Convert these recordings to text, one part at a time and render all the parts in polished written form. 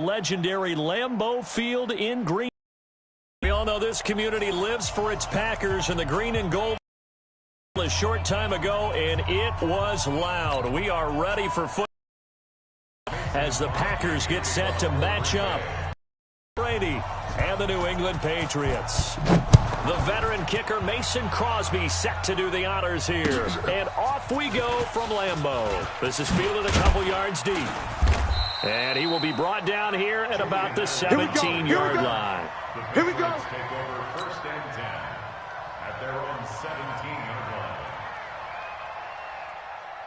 Legendary Lambeau Field in Green. We all know this community lives for its Packers, and the green and gold a short time ago, and it was loud. We are ready for football as the Packers get set to match up. Brady and the New England Patriots. The veteran kicker Mason Crosby set to do the honors here. And off we go from Lambeau. This is fielded a couple yards deep. And he will be brought down here at about the 17-yard line. Here we go. Take over first and 10 at their own 17-yard line.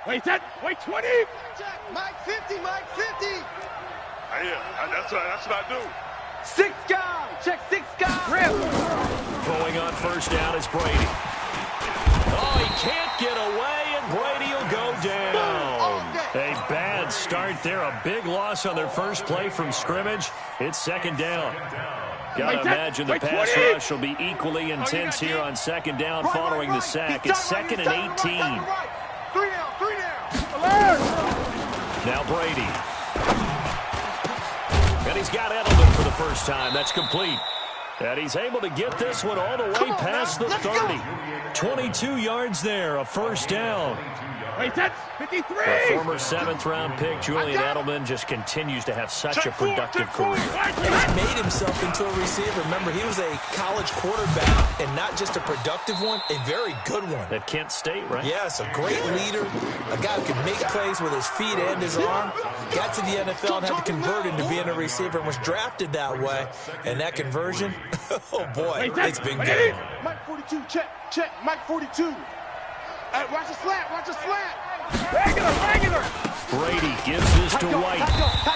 Wait, wait, 20. Mike 50, Mike 50. Yeah, that's what I do. 6 guys. Check 6 guys. Rip. Throwing on first down is Brady. Oh, he can't get away, and Brady will go down. A bad start there. A big loss on their first play from scrimmage. It's second down. Got to imagine the pass rush will be equally intense here on second down following the sack. It's second and 18. 3 down. Alert. Now Brady. And he's got Edelman for the first time. That's complete. And he's able to get this one all the way past the 30. 22 yards there, a first down. Wait, that's 53. The former 7th-round pick, Julian Edelman, just continues to have such a productive career. He's made himself into a receiver. Remember, he was a college quarterback, and not just a productive one, a very good one. At Kent State, right? Yes, a great leader, a guy who can make plays with his feet and his arm. Got to the NFL and had to convert into being a receiver and was drafted that way. And that conversion, oh boy, it's been good. Mike 42, check, Mike 42. Watch the slant. Regular. Brady gives this to White.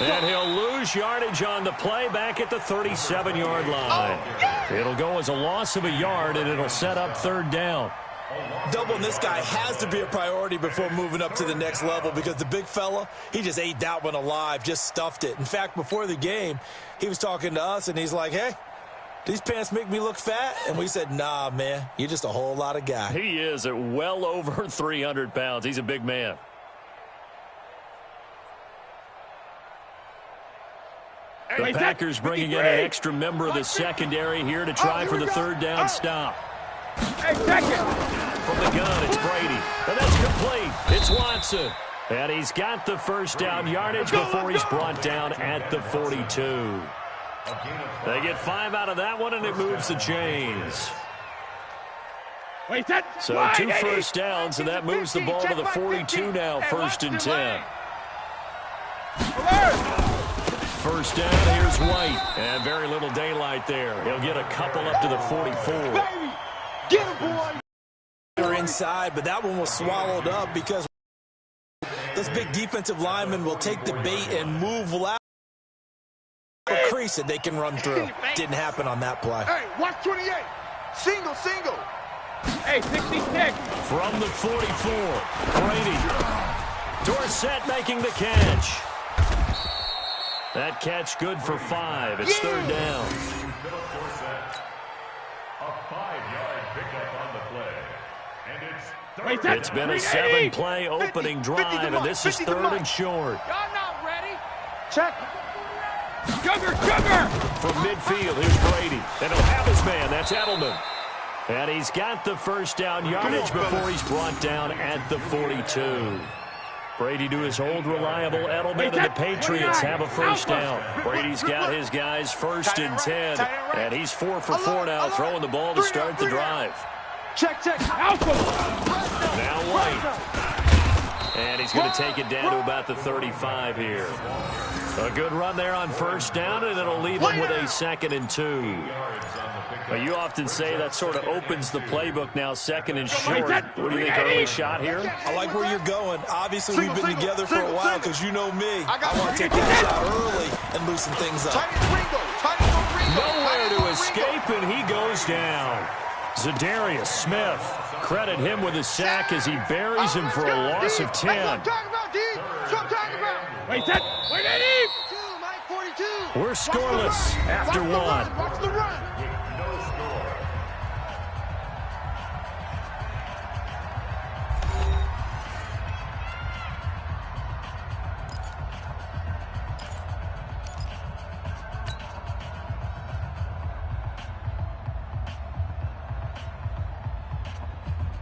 And he'll lose yardage on the play back at the 37-yard line. It'll go as a loss of a yard, and it'll set up third down. Doubling this guy has to be a priority before moving up to the next level, because the big fella, he just ate that one alive, just stuffed it. In fact, before the game, he was talking to us, and he's like, hey, these pants make me look fat? And we said, nah, man, you're just a whole lot of guy. He is at well over 300 pounds. He's a big man. The Packers bringing in an extra member of the secondary here to try for the third down stop. Hey, check it. From the gun, it's Brady. And that's complete. It's Watson. And he's got the first down yardage before he's brought down at the 42. They get 5 out of that one, and it moves the chains. So 2 first downs, and that moves the ball to the 42 now, first and 10. First down, here's White. And very little daylight there. He'll get a couple up to the 44. Get him, boy. They're inside, but that one was swallowed up because those big defensive linemen will take the bait and move left. A crease that they can run through. Didn't happen on that play. Hey, watch 28. Single. Hey, 66. From the 44, Brady. Dorsett making the catch. That catch good for 5. It's third down. A 5-yard pickup on the play. And it's It's been a 7-play opening drive, and this is third and short. Y'all not ready. Check. Sugar. From midfield, here's Brady. And he'll have his man. That's Edelman. And he's got the first down yardage before he's brought down at the 42. Brady to his old reliable Edelman, and the Patriots have a first down. Brady's got his guys first and 10. And he's 4 for 4 now, throwing the ball to start the drive. Check. Alpha. Now White. And he's going to take it down to about the 35 here. A good run there on first down, and it'll leave him with a 2nd and 2. Well, you often say that sort of opens the playbook now, 2nd and short. What do you think, early shot here? I like where you're going. Obviously, we've been together for a while because you know me. I want to take that shot early and loosen things up. Nowhere to escape, and he goes down. Zadarius Smith, credit him with a sack as he buries him for a loss of 10. Wait, We're scoreless after 1. Watch the run. no score.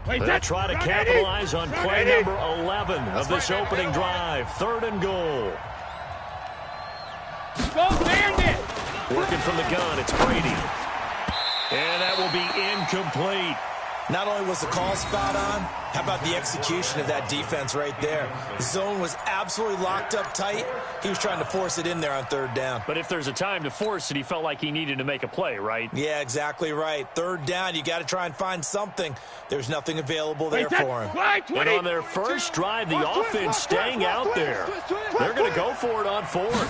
They'll try to capitalize on play number 11 of this opening drive. 3rd and goal. Go, Bandit! Working from the gun, it's Brady. And that will be incomplete. Not only was the call spot on, how about the execution of that defense right there? The zone was absolutely locked up tight. He was trying to force it in there on 3rd down. But if there's a time to force it, he felt like he needed to make a play, right? Yeah, exactly right. 3rd down, you got to try and find something. There's nothing available there for him. And on their first drive, the offense staying out there. They're going to go for it on 4th.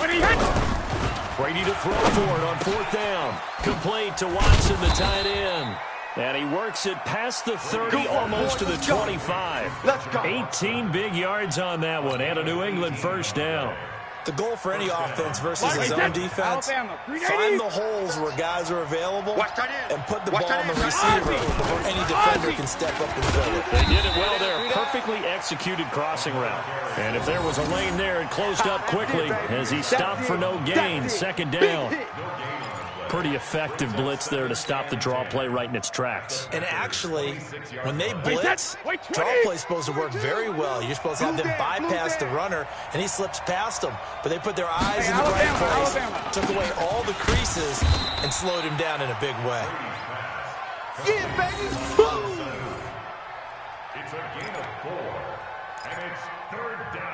Brady to throw for it on 4th down. Complete to Watson, the tight end. And he works it past the 30, almost to the 25. 18 big yards on that one, and a New England first down. The goal for any offense versus his own defense, find the holes where guys are available and put the ball on the receiver before any defender can step up and fill it. They did it well there. Perfectly executed crossing route. And if there was a lane there, it closed up quickly as he stopped for no gain. 2nd down. Pretty effective blitz there to stop the draw play right in its tracks. And actually, when they blitz, draw play is supposed to work very well. You're supposed to have them bypass the runner, and he slips past them. But they put their eyes in the right place, took away all the creases, and slowed him down in a big way. Yeah, baby. Boom. It's a gain of 4, and it's 3rd down.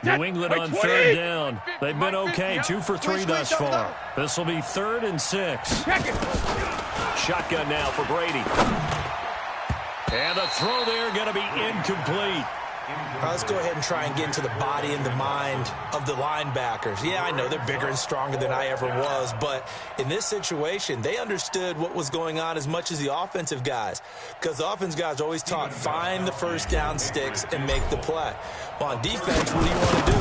New England on 3rd down. They've been okay, 2 for 3 thus far. This will be 3rd and 6. Shotgun now for Brady. And the throw there going to be incomplete. Let's go ahead and try and get into the body and the mind of the linebackers. Yeah, I know they're bigger and stronger than I ever was, but in this situation, they understood what was going on as much as the offensive guys, because the offensive guys are always taught, find the first down sticks and make the play. Well, on defense, what do you want to do?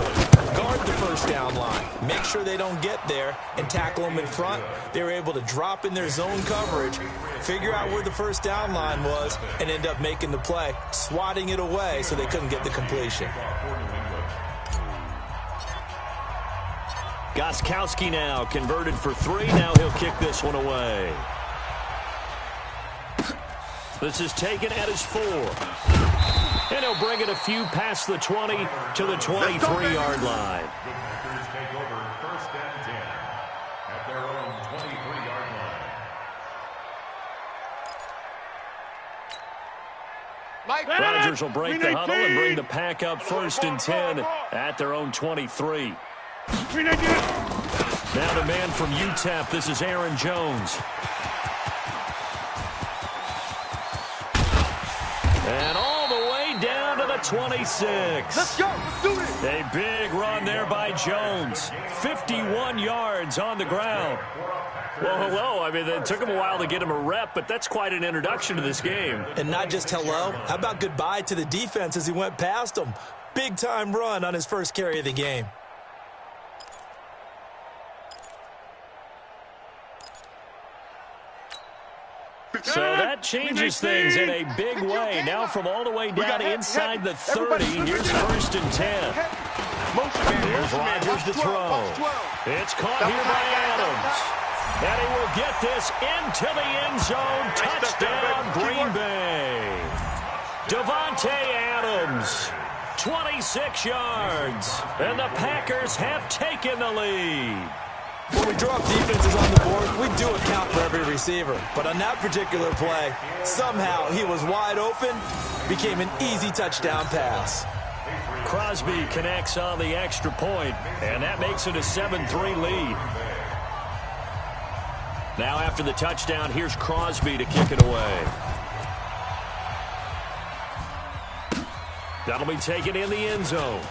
Guard the first down line. Make sure they don't get there and tackle them in front. They were able to drop in their zone coverage, figure out where the first down line was, and end up making the play, swatting it away so they couldn't get the completion. Gostkowski now converted for 3. Now he'll kick this one away. This is taken at his 4. And he'll bring it a few past the 20 to the 23-yard line. The Packers take over 1st and 10 at their own 23-yard line. Rodgers will break the huddle and bring the pack up 1st and 10 at their own 23. Now the man from UTEP, this is Aaron Jones. And all the way down to the 26. Let's go. Let's do this. A big run there by Jones. 51 yards on the ground. Well, hello. I mean, it took him a while to get him a rep, but that's quite an introduction to this game. And not just hello. How about goodbye to the defense as he went past him? Big-time run on his first carry of the game. So that changes things in a big way. Now from all the way down inside the 30, here's 1st and 10. Here's Rodgers to throw. It's caught here by Adams. And he will get this into the end zone. Touchdown, Green Bay. Davante Adams, 26 yards. And the Packers have taken the lead. When we drop defenses on the board, we do account for every receiver. But on that particular play, somehow he was wide open, became an easy touchdown pass. Crosby connects on the extra point, and that makes it a 7-3 lead. Now after the touchdown, here's Crosby to kick it away. That'll be taken in the end zone.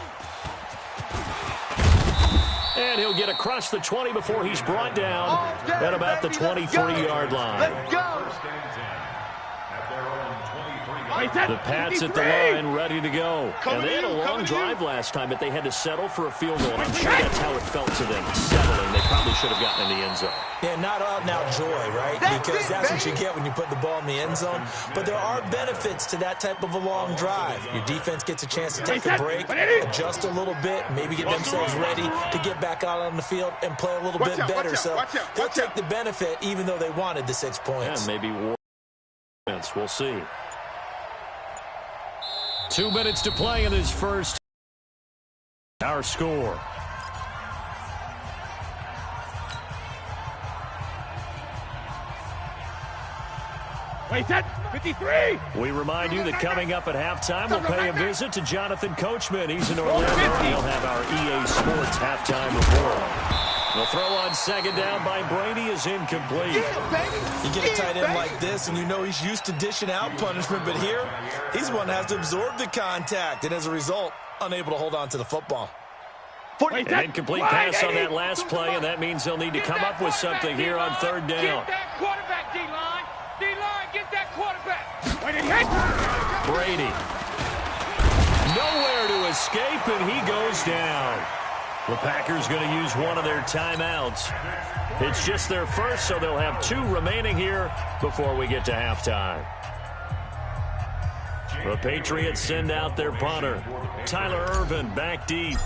And he'll get across the 20 before he's brought down at about the 23-yard line. Let's go. The Pats at the line, ready to go. And they had a long drive last time, but they had to settle for a field goal. And I'm sure that's how it felt to them, settling. They probably should have gotten in the end zone. Yeah, not out and out joy, right? Because that's what you get when you put the ball in the end zone. But there are benefits to that type of a long drive. Your defense gets a chance to take a break, adjust a little bit, maybe get themselves ready to get back out on the field and play a little bit better. So they'll take the benefit even though they wanted the 6 points. Yeah, maybe we'll see. 2 minutes to play in this first. Our score. Wait, that 53. We remind you that coming up at halftime, we'll pay a visit to Jonathan Coachman. He's in Orlando, and he'll have our EA Sports halftime report. The throw on second down by Brady is incomplete. You get a tight end like this, and you know he's used to dishing out punishment, but here, he's the one that has to absorb the contact, and as a result, unable to hold on to the football. An incomplete pass on that last play, and that means they'll need to come up with something here on third down. Get that quarterback, D-line. D-line, get that quarterback. Brady. Nowhere to escape, and he goes down. The Packers going to use one of their timeouts. It's just their first, so they'll have 2 remaining here before we get to halftime. The Patriots send out their punter. Tyler Ervin back deep.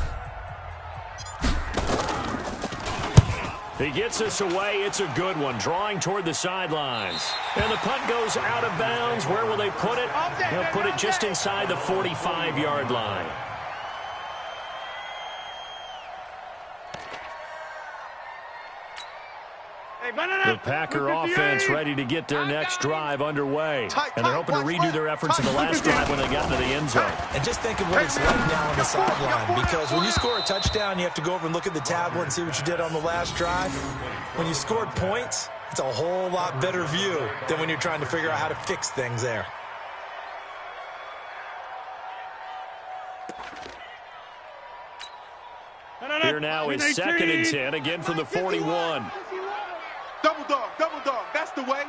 He gets us away. It's a good one, drawing toward the sidelines. And the punt goes out of bounds. Where will they put it? They'll put it just inside the 45-yard line. The Packer offense ready to get their next drive underway. And they're hoping to redo their efforts in the last drive when they got into the end zone. And just think of what it's like now on the sideline, because when you score a touchdown, you have to go over and look at the tablet and see what you did on the last drive. When you scored points, it's a whole lot better view than when you're trying to figure out how to fix things there. Here now is 2nd and 10, again from the 41. Double dog, that's the way.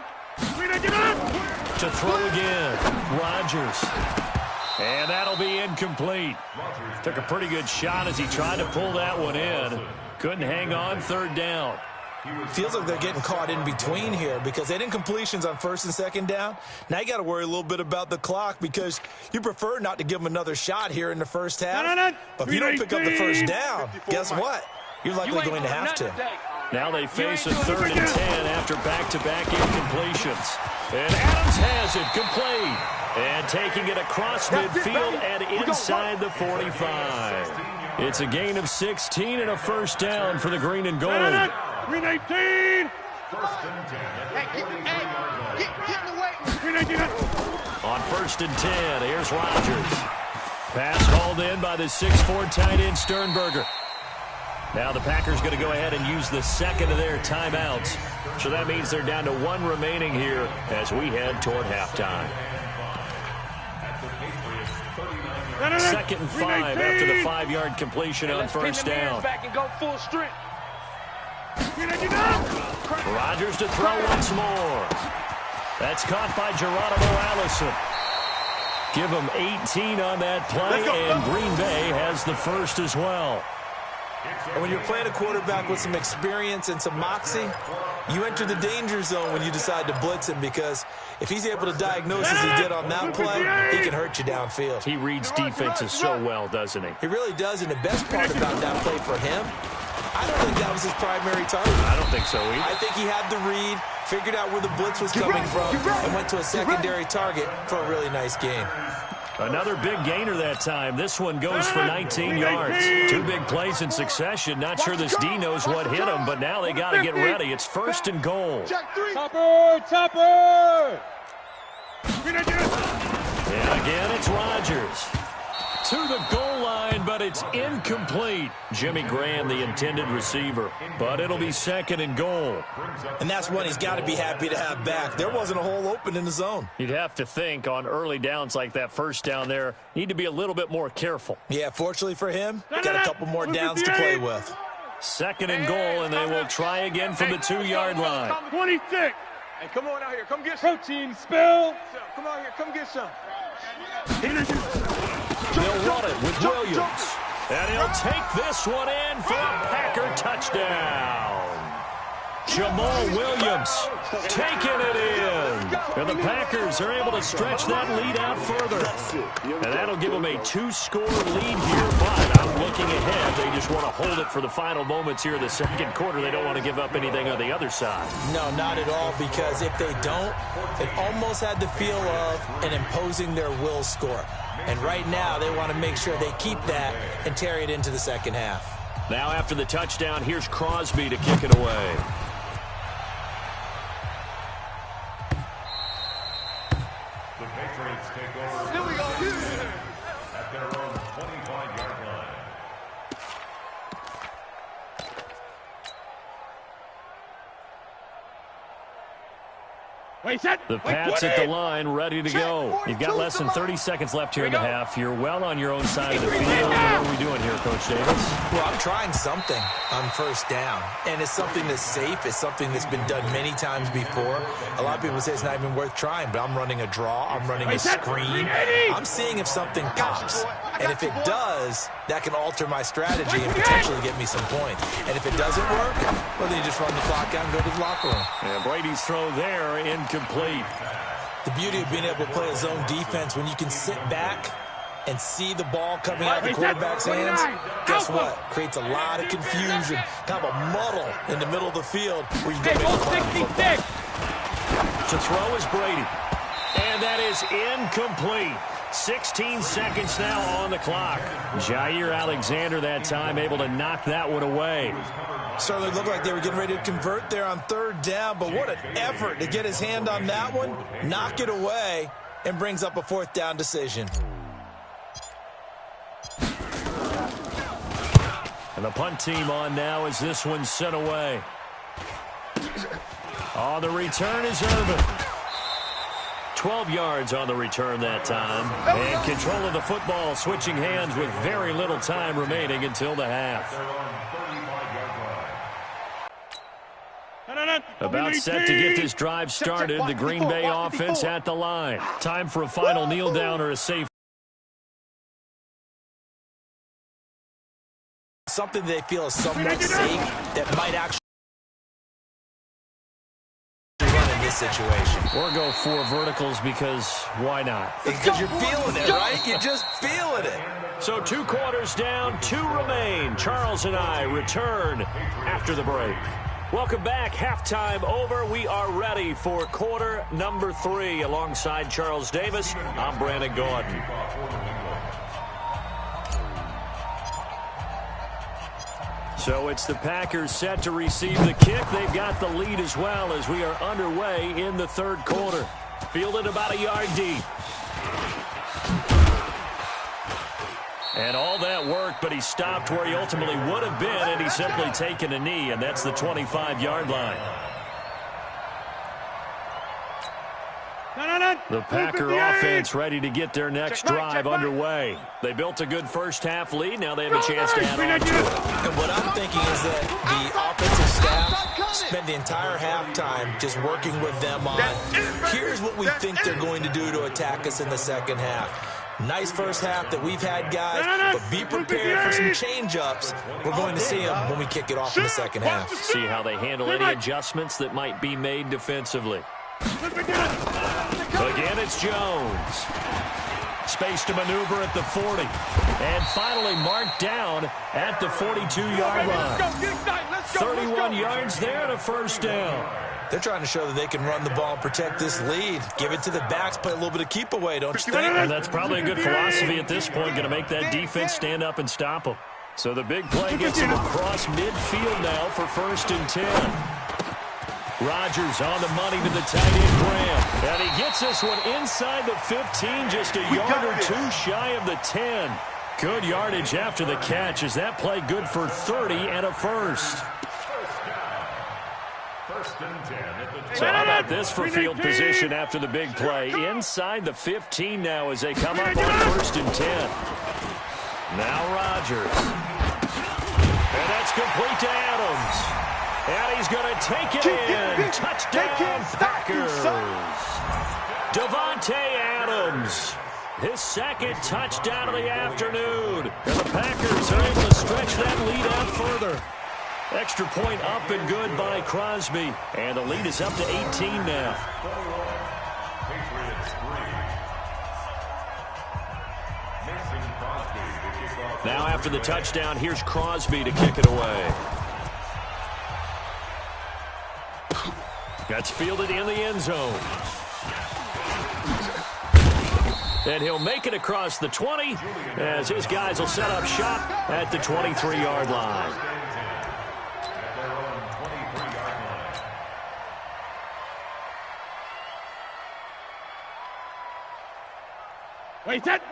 To throw again, Rodgers. And that'll be incomplete. Took a pretty good shot as he tried to pull that one in. Couldn't hang on, third down. Feels like they're getting caught in between here because they had incompletions on 1st and 2nd down. Now you got to worry a little bit about the clock because you prefer not to give them another shot here in the first half. But if you don't pick up the first down, guess what? You're likely going to have to. Now they face a 3rd and 10 after back-to-back incompletions. And Adams has it complete. And taking it across midfield and inside the 45. It's a gain of 16 and a first down for the green and gold. Green 18. On 1st and 10, here's Rodgers. Pass hauled in by the 6'4" tight end Sternberger. Now the Packers going to go ahead and use the second of their timeouts. So that means they're down to 1 remaining here as we head toward halftime. 2nd and 5 after the 5-yard completion on first down. Back and go full strength. Rodgers to throw once more. That's caught by Geronimo Allison. Give him 18 on that play, and Green Bay has the first as well. And when you're playing a quarterback with some experience and some moxie, you enter the danger zone when you decide to blitz him, because if he's able to diagnose as he did on that play, he can hurt you downfield. He reads defenses so well, doesn't he? He really does, and the best part about that play for him, I don't think that was his primary target. I don't think so either. I think he had the read, figured out where the blitz was coming from, and went to a secondary target for a really nice gain. Another big gainer that time. This one goes for 19 yards. 2 big plays in succession. Not sure this D knows what hit him, but now they got to get ready. It's 1st and goal. Topper! And again, it's Rodgers. To the goal line, but it's incomplete. Jimmy Graham, the intended receiver. But it'll be 2nd and goal. And that's one he's got to be happy to have back. There wasn't a hole open in the zone. You'd have to think on early downs like that first down there, need to be a little bit more careful. Yeah, fortunately for him, got a couple more downs to play with. 2nd and goal, and they will try again from the 2-yard line. 26. Hey, come on out here. Come get some. Protein spill. Come out here. Come get some. They'll run it with Williams. And he'll take this one in for a Packer touchdown. Jamal Williams taking it in. And the Packers are able to stretch that lead out further. And that'll give them a 2-score lead here. But I'm looking ahead. They just want to hold it for the final moments here in the second quarter. They don't want to give up anything on the other side. No, not at all, because if they don't, it almost had the feel of an imposing their will score. And right now, they want to make sure they keep that and carry it into the second half. Now after the touchdown, here's Crosby to kick it away. The Patriots take over. Here we go. At their own 25-yard line. The Pats at the line, ready to go. You've got less than 30 seconds left here in the half. You're well on your own side of the field. What are we doing here, Coach Davis? Well, I'm trying something on first down, and it's something that's safe. It's something that's been done many times before. A lot of people say it's not even worth trying, but I'm running a draw. I'm running a screen. I'm seeing if something pops, and if it does, that can alter my strategy and potentially get me some points. And if it doesn't work, well, then you just run the clock out and go to the locker room. And Brady's throw there, incomplete. The beauty of being able to play a zone defense when you can sit back and see the ball coming out of the quarterback's hands, guess what? Creates a lot of confusion, kind of a muddle in the middle of the field where you go make a play. To throw is Brady. And that is incomplete. 16 seconds now on the clock. Jair Alexander that time able to knock that one away. Certainly looked like they were getting ready to convert there on third down, but what an effort to get his hand on that one, knock it away, and brings up a fourth down decision. And the punt team on now as this one's sent away. On the return is Irvin. 12 yards on the return that time. And control of the football, switching hands with very little time remaining until the half. About set to get this drive started. The Green Bay offense at the line. Time for a final kneel down or a safe. Something they feel is somewhat safe that might actually run in this situation. Or go 4 verticals because why not? Because you're feeling it, right? You're just feeling it. So 2 quarters down, 2 remain. Charles and I return after the break. Welcome back. Halftime over. We are ready for quarter number 3. Alongside Charles Davis, I'm Brandon Gordon. So it's the Packers set to receive the kick. They've got the lead as well as we are underway in the third quarter. Fielded about a yard deep. And all that work, but he stopped where he ultimately would have been, and he's simply taken a knee, and that's the 25-yard line. The Packer offense ready to get their next drive underway. They built a good first-half lead. Now they have a chance to add on to it. And what I'm thinking is that the offensive staff spent the entire halftime just working with them on, here's what we think they're going to do to attack us in the second half. Nice first half that we've had, guys, but be prepared for some change-ups. We're going to see them when we kick it off in the second half. See how they handle any adjustments that might be made defensively. Again, it's Jones. Space to maneuver at the 40. And finally marked down at the 42-yard line. 31 yards there and a first down. They're trying to show that they can run the ball and protect this lead. Give it to the backs, play a little bit of keep away, don't you think? And that's probably a good philosophy at this point, going to make that defense stand up and stop them. So the big play gets him across midfield now for 1st and 10. Rodgers on the money to the tight end Graham. And he gets this one inside the 15, just a yard or 2 shy of the 10. Good yardage after the catch. Is that play good for 30 and a first? So how about this for field position after the big play? Inside the 15 now as they come up on 1st and 10. Now Rodgers. And that's complete to Adams. And he's going to take it in. Touchdown, Packers. Davante Adams His second touchdown of the afternoon. And the Packers are able to stretch that lead out further. Extra point up and good by Crosby. And the lead is up to 18 now. Now after the touchdown, here's Crosby to kick it away. That's fielded in the end zone. And he'll make it across the 20 as his guys will set up shop at the 23-yard line.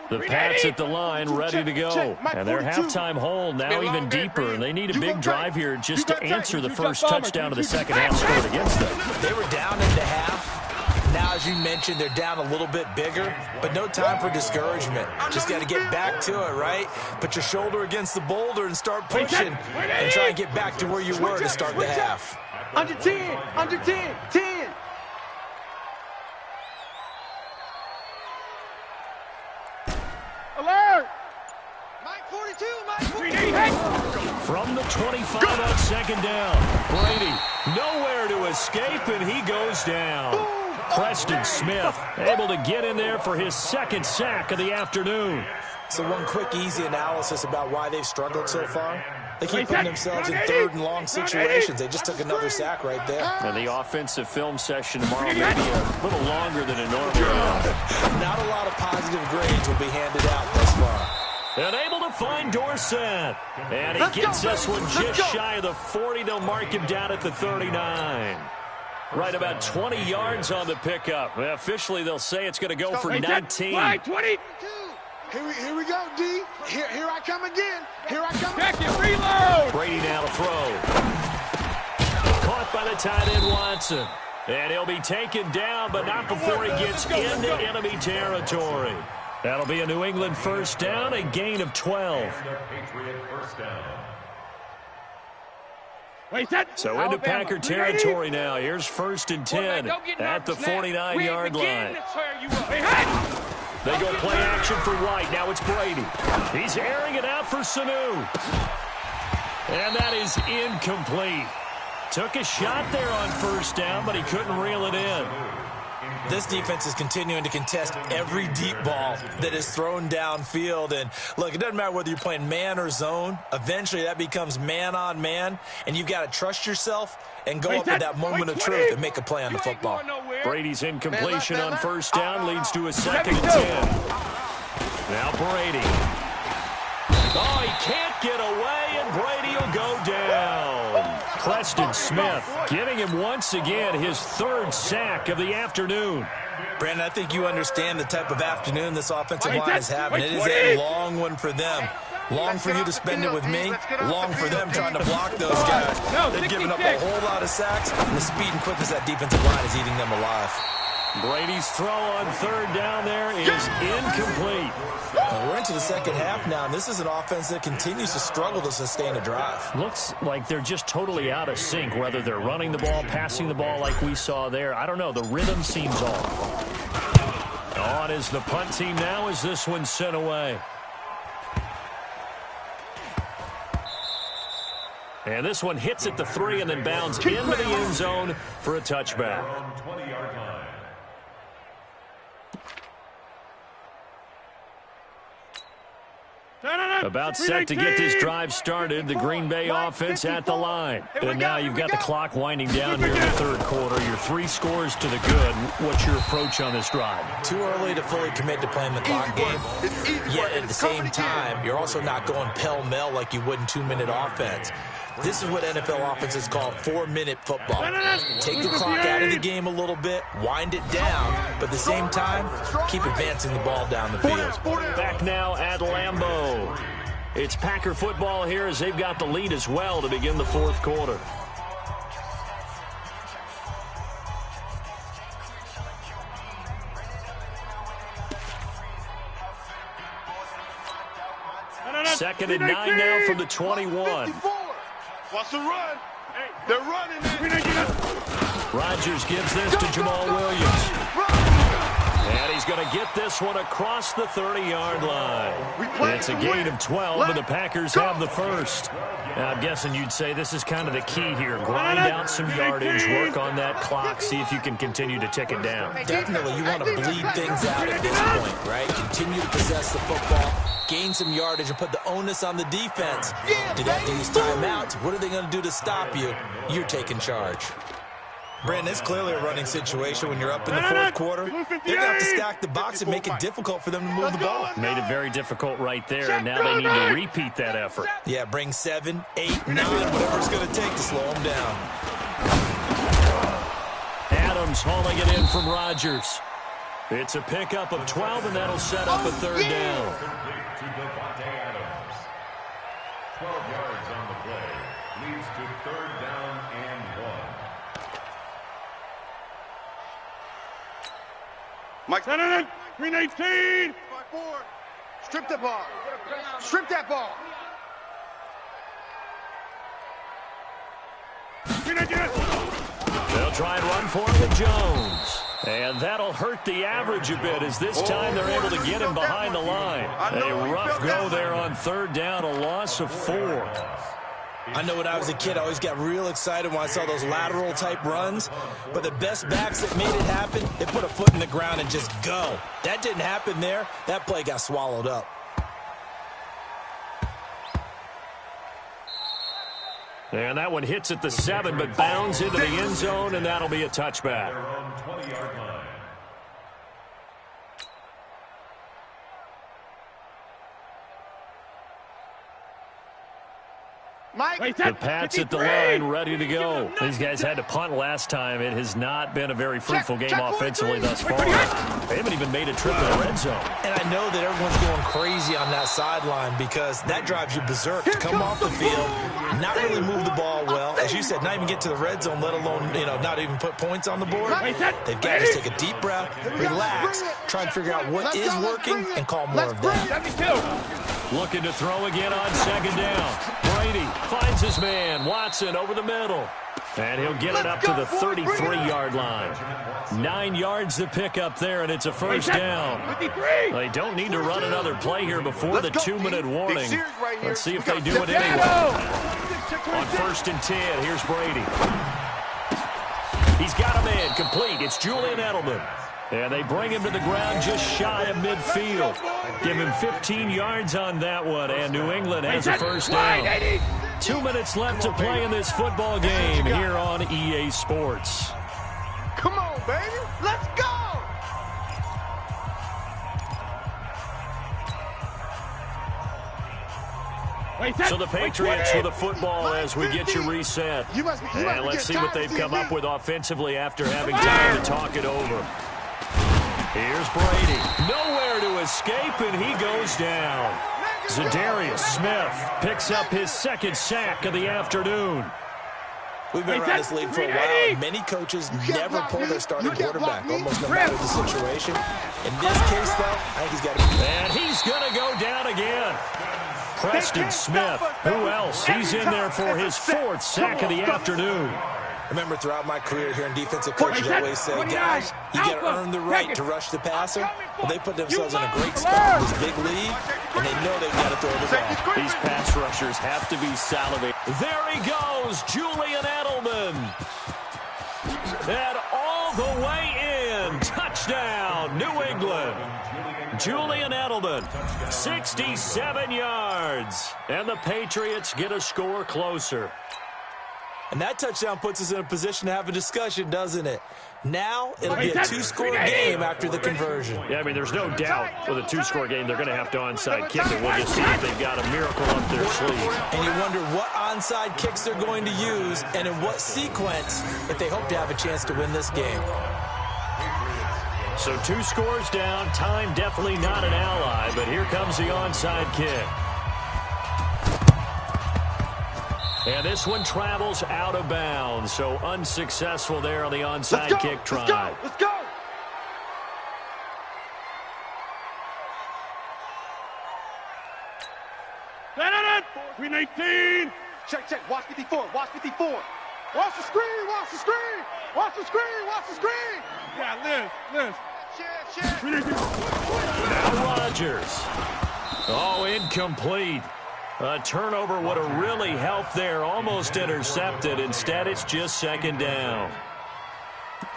The Pats at the line, ready to go. And their halftime hole now even deeper. And they need a big drive here just to answer the first touchdown of the second half scored against them. They were down into half. Now, as you mentioned, they're down a little bit bigger, but no time for discouragement. Just got to get back to it, right? Put your shoulder against the boulder and start pushing and try and get back to where you were to start the half. Under 10, under 10, 10. Alert! Mike 42, Mike 42. From the 25 on second down. Brady nowhere to escape, and he goes down. Preston Smith able to get in there for his second sack of the afternoon. So one quick, easy analysis about why they've struggled so far. They keep putting themselves in third and long situations. They just took another sack right there. And the offensive film session tomorrow may be a little longer than it normally is. Not a lot of positive grades will be handed out thus far. And able to find Dorsett. And he gets this one just shy of the 40. They'll mark him down at the 39. Right about 20 yards on the pickup. Well, officially, they'll say it's going to go for 19. Right, 20. Here we go, D. Here I come again. Here I come Check it, reload. Brady now to throw. Caught by the tight end Watson. And he'll be taken down, but not before he gets into enemy territory. That'll be a New England first down, a gain of 12. So into Packer territory now. Here's 1st and 10 at the 49-yard line. They go play action for White. Now it's Brady. He's airing it out for Sanu. And that is incomplete. Took a shot there on first down, but he couldn't reel it in. This defense is continuing to contest every deep ball that is thrown downfield. And, look, it doesn't matter whether you're playing man or zone. Eventually, that becomes man-on-man, and you've got to trust yourself and go up at that moment of truth and make a play on the football. Brady's incompletion on first down leads to a 2nd and 10. Now Brady. Oh, he can't get away, and Brady will go down. Preston Smith getting him once again his 3rd sack of the afternoon. Brandon, I think you understand the type of afternoon this offensive line is having. It is a long one for them. Long for you to spend it with me. Long for them trying to block those guys. They've given up a whole lot of sacks, and the speed and quickness that defensive line is eating them alive. Brady's throw on 3rd down there is incomplete. We're into the second half now, and this is an offense that continues to struggle to sustain a drive. Looks like they're just totally out of sync, whether they're running the ball, passing the ball like we saw there. I don't know. The rhythm seems off. On is the punt team now as this one's sent away. And this one hits at the 3 and then bounds into the end zone for a touchback. About set to get this drive started, the Green Bay offense at the line. And now you've got the clock winding down here in the 3rd quarter. You're 3 scores to the good. What's your approach on this drive? Too early to fully commit to playing the clock game. Yet at the same time, you're also not going pell-mell like you would in 2-minute offense. This is what NFL offenses call 4-minute football. Take the clock out of the game a little bit, wind it down, but at the same time, keep advancing the ball down the field. Back now at Lambeau. It's Packer football here as they've got the lead as well to begin the 4th quarter. Second and 9 now from the 21. What's the run? They're running. Rodgers gives this to Jamal Williams. And he's going to get this one across the 30-yard line. It's a gain of 12, and the Packers have the first. Now, I'm guessing you'd say this is kind of the key here. Grind out some yardage, work on that clock, see if you can continue to tick it down. Definitely, you want to bleed things out at this point, right? Continue to possess the football, gain some yardage, and put the onus on the defense. Did they have to use timeouts? What are they going to do to stop you? You're taking charge. Brandon, it's clearly a running situation when you're up in the fourth quarter. They're going to have to stack the box and make it difficult for them to move the ball. Made it very difficult right there, and now they need to repeat that effort. Yeah, bring 7, 8, 9, whatever it's going to take to slow them down. Adams hauling it in from Rodgers. It's a pickup of 12, and that'll set up a third down. 12 yards on the play. Leads to third down and 1. Mike, 319. Strip the ball. Strip that ball. They'll try and run for it with Jones. And that'll hurt the average a bit as this time they're able to get him behind the line. A rough go there on third down, a loss of 4. I know when I was a kid, I always got real excited when I saw those lateral-type runs. But the best backs that made it happen, they put a foot in the ground and just go. That didn't happen there. That play got swallowed up. And that one hits at the 7, but bounds into the end zone, and that'll be a touchback. Mike. The Pats at the line, ready to go. These guys had to punt last time. It has not been a very fruitful game offensively thus far. They haven't even made a trip to the red zone. And I know that everyone's going crazy on that sideline because that drives you berserk to come off the field, not really move the ball well. As you said, not even get to the red zone, let alone, not even put points on the board. They've got to just take a deep breath, relax, try and figure out what is working, and call more of that. Looking to throw again on second down. Brady finds his man. Watson over the middle. And he'll get it up to the 33-yard line. 9 yards to pick up there, and it's a first down. They don't need to run another play here before the 2-minute warning. Let's see if they do it anyway. On 1st and 10, here's Brady. He's got a man complete. It's Julian Edelman. And they bring him to the ground just shy of midfield. Give him 15 yards on that one, and New England has a first down. 2 minutes left to play in this football game here on EA Sports. Come on, baby. Let's go. So the Patriots with the football as we get you reset. And let's see what they've come up with offensively after having time to talk it over. Here's Brady. Nowhere to escape, and he goes down. Zadarius Smith picks up his second sack of the afternoon. We've been around this league for a while, and many coaches never pull their starting quarterback, almost no matter the situation. In this case, though, I think he's got to be. And he's going to go down again. Preston Smith. Who else? He's in there for his 4th sack of the afternoon. Remember, throughout my career here in defensive coaches always say, guys, you got to earn the right to rush the passer. Well, they put themselves in a great spot in this big league, and they know they've got to throw the ball. These pass rushers have to be salivating. There he goes, Julian Edelman. And all the way in. Touchdown, New England. Julian Edelman, 67 yards. And the Patriots get a score closer. And that touchdown puts us in a position to have a discussion, doesn't it? Now it'll be a 2-score game after the conversion. Yeah, I mean, there's no doubt with a 2-score game they're going to have to onside kick it. We'll just see if they've got a miracle up their sleeve. And you wonder what onside kicks they're going to use and in what sequence if they hope to have a chance to win this game. So 2 scores down, time definitely not an ally, but here comes the onside kick. And this one travels out of bounds, so unsuccessful there on the onside kick try. Let's go. Stand on it. 319. Check. Watch 54. Watch 54. Watch the screen. Watch the screen. Watch the screen. Watch the screen. Yeah, Liz. Now Rodgers. Oh, incomplete. A turnover would have really helped there. Almost intercepted. Instead, it's just second down.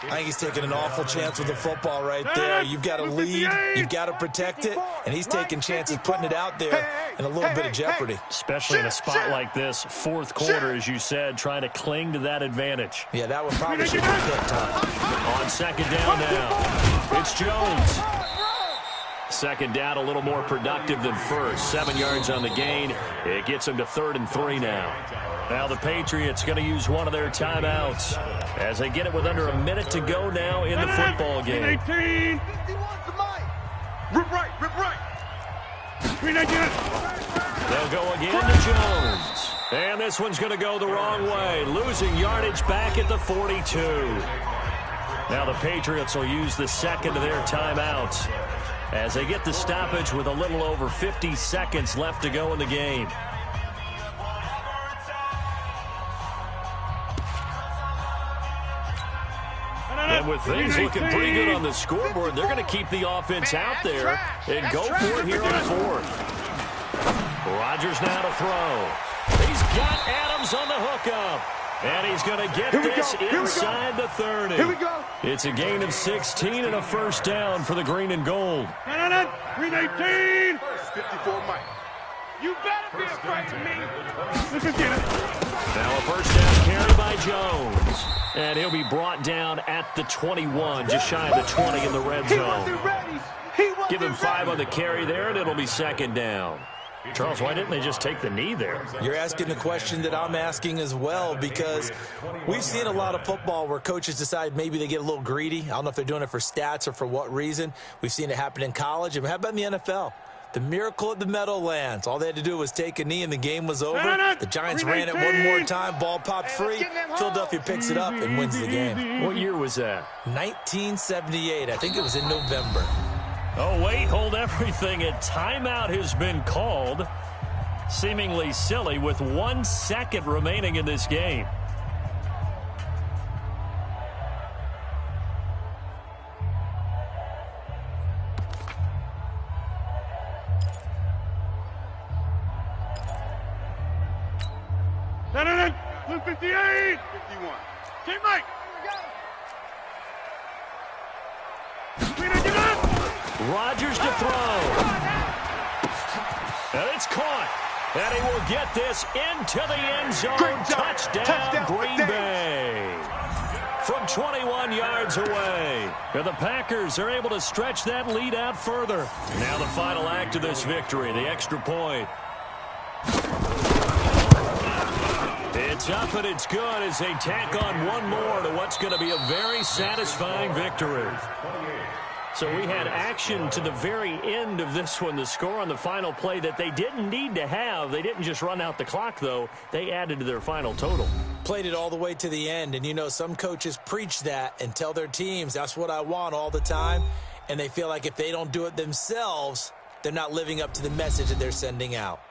I think he's taking an awful chance with the football right there. You've got to lead. You've got to protect it. And he's taking chances putting it out there in a little bit of jeopardy. Especially in a spot like this, fourth quarter, as you said, trying to cling to that advantage. Yeah, that one probably should be picked up. On second down now, it's Jones. Second down, a little more productive than first. 7 yards on the gain. It gets them to 3rd and 3 now. Now the Patriots going to use one of their timeouts as they get it with under a minute to go now in the football game. Rip right, rip right. They'll go again to Jones. And this one's going to go the wrong way. Losing yardage back at the 42. Now the Patriots will use the second of their timeouts as they get the stoppage with a little over 50 seconds left to go in the game. And with things looking pretty good on the scoreboard, they're going to keep the offense out there and go for it here on fourth. Rodgers now to throw. He's got Adams on the hookup. And he's going to get this inside the 30. Here we go. It's a gain of 16 and a first down for the green and gold. Green 18. 54 Mike. You better be afraid of me. Let's just get it. Now a first down carry by Jones. And he'll be brought down at the 21, just shy of the 20 in the red zone. Give him 5 on the carry there, and it'll be second down. Charles, why didn't they just take the knee there? You're asking the question that I'm asking as well, because we've seen a lot of football where coaches decide maybe they get a little greedy. I don't know if they're doing it for stats or for what reason. We've seen it happen in college. And how about in the NFL? The miracle at the Meadowlands. All they had to do was take a knee and the game was over. The Giants ran it one more time. Ball popped free. Philadelphia picks it up and wins the game. What year was that? 1978. I think it was in November. Oh, wait, hold everything. A timeout has been called. Seemingly silly with 1 second remaining in this game. No. 58. 51. Team Mike. Rodgers to throw. And it's caught. And he will get this into the end zone. Touchdown, Green Bay. From 21 yards away. And the Packers are able to stretch that lead out further. Now the final act of this victory, the extra point. It's up and it's good as they tack on one more to what's going to be a very satisfying victory. So we had action to the very end of this one. The score on the final play that they didn't need to have. They didn't just run out the clock, though. They added to their final total. Played it all the way to the end. And, you know, some coaches preach that and tell their teams, that's what I want all the time. And they feel like if they don't do it themselves, they're not living up to the message that they're sending out.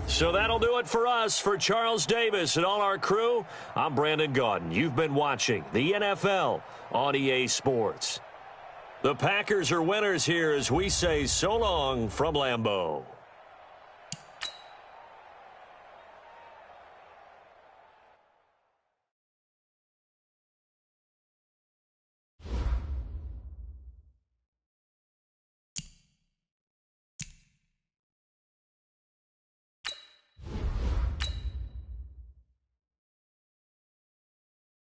So that'll do it for us. For Charles Davis and all our crew, I'm Brandon Gaudin. You've been watching the NFL on EA Sports. The Packers are winners here as we say so long from Lambeau.